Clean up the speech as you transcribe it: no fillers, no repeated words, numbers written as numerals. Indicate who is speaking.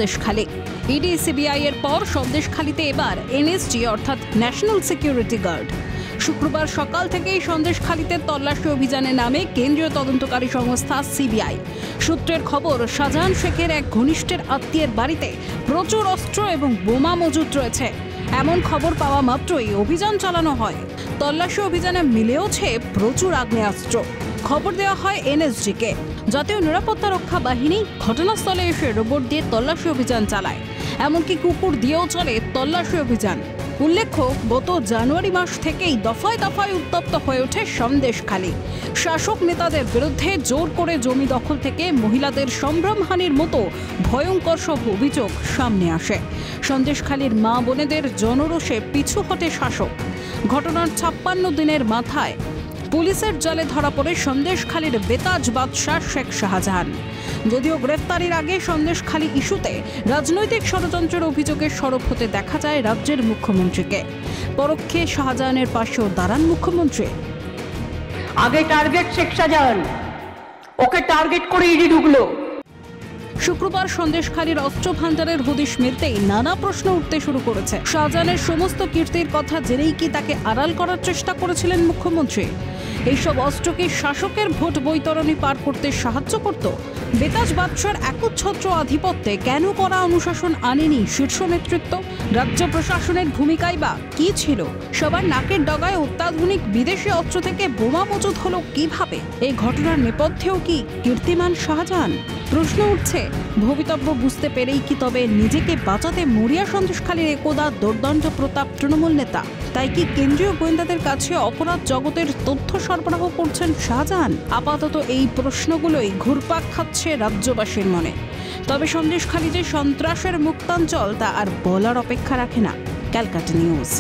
Speaker 1: Sandeshkhali. ED CBI এর পর সন্দেশখালীতে এবার এনএসজি অর্থাৎ ন্যাশনাল সিকিউরিটি গার্ড। শুক্রবার সকাল থেকেই সন্দেশখালীতে তল্লাশি অভিযানে নামে কেন্দ্রীয় তদন্তকারী সংস্থা সিবিআই। সূত্রের খবর, শাহজাহান শেখের এক ঘনিষ্ঠের আত্মীয়ের বাড়িতে প্রচুর অস্ত্র এবং বোমা মজুত রয়েছে। এমন খবর পাওয়া মাত্রই অভিযান চালানো হয়। তল্লাশি অভিযানে মিলেওছে প্রচুর আগ্নেয়াস্ত্র। খবর দেওয়া হয় এনএসজিকে। জাতীয় নিরাপত্তা রক্ষা বাহিনী ঘটনাস্থলে এসে রোবট দিয়ে তল্লাশি অভিযান চালায়। এমনকি কুকুর দিয়েও চলে তল্লাশি অভিযান। উল্লেখ্য, গত জানুয়ারি মাস থেকেই দফায় দফায় উত্তপ্ত হয়ে ওঠে সন্দেশখালী। শাসক নেতাদের বিরুদ্ধে জোর করে জমি দখল থেকে মহিলাদের সম্ভ্রমহানির মতো ভয়ঙ্কর সব অভিযোগ সামনে আসে। সন্দেশখালীর মা বোনেদের জনরোষে পিছু হটে শাসক। ঘটনার 56 দিনের মাথায় পুলিশের জালে ধরা পড়ে সন্দেশখালীর বেতাজ বাদশাহ শেখ শাহজাহান। যদিও গ্রেফতারির আগে সন্দেশখালী ইস্যুতে রাজনৈতিক ষড়যন্ত্রের অভিযোগে সরব হতে দেখা যায় রাজ্যের মুখ্যমন্ত্রীকে। পরোক্ষে শাহজাহানের পাশেও দাঁড়ান মুখ্যমন্ত্রী।
Speaker 2: আগে টার্গেট শেখ শাহজাহান, ওকে টার্গেট করে ইডি ঢুকলো।
Speaker 1: শুক্রবার সন্দেশখালীর অস্ত্র ভান্ডারের হদিশ মিলতেই নানা প্রশ্ন উঠতে শুরু করেছে। শাহজাহানের সমস্ত কীর্তির কথা জেনেই কি তাকে আড়াল করার চেষ্টা করেছিলেন মুখ্যমন্ত্রী? এইসব অস্ত্র কি শাসকের ভোট বৈতরণী পার করতে সাহায্য করত? বেতাজ বাদশার একচ্ছত্র আধিপত্যে কেন করা অনুশাসন আনেনি শীর্ষ নেতৃত্ব? রাজ্য প্রশাসনের ভূমিকাই বা কি ছিল? সবার নাকের ডগায় অত্যাধুনিক বিদেশি অস্ত্র থেকে বোমা মজুত হলো কিভাবে? এই ঘটনার নেপথ্যেও কি কীর্তিমান শাহজাহান? প্রশ্ন উঠছে, ভবিতব্য বুঝতে পেরেই কি তবে নিজেকে বাঁচাতে মরিয়া সন্দেশখালীর একদা দুর্দণ্ড প্রতাপ তৃণমূল নেতা? তাই কি কেন্দ্রীয় গোয়েন্দাদের কাছে অপরাধ জগতের তথ্য সরবরাহ করছেন শাহজাহান? আপাতত এই প্রশ্নগুলোই ঘুরপাক খাচ্ছে রাজ্যবাসীর মনে। তবে সন্দেশখালী যে সন্ত্রাসের মুক্তাঞ্চল তা আর বলার অপেক্ষা রাখে না। ক্যালকাটা নিউজ।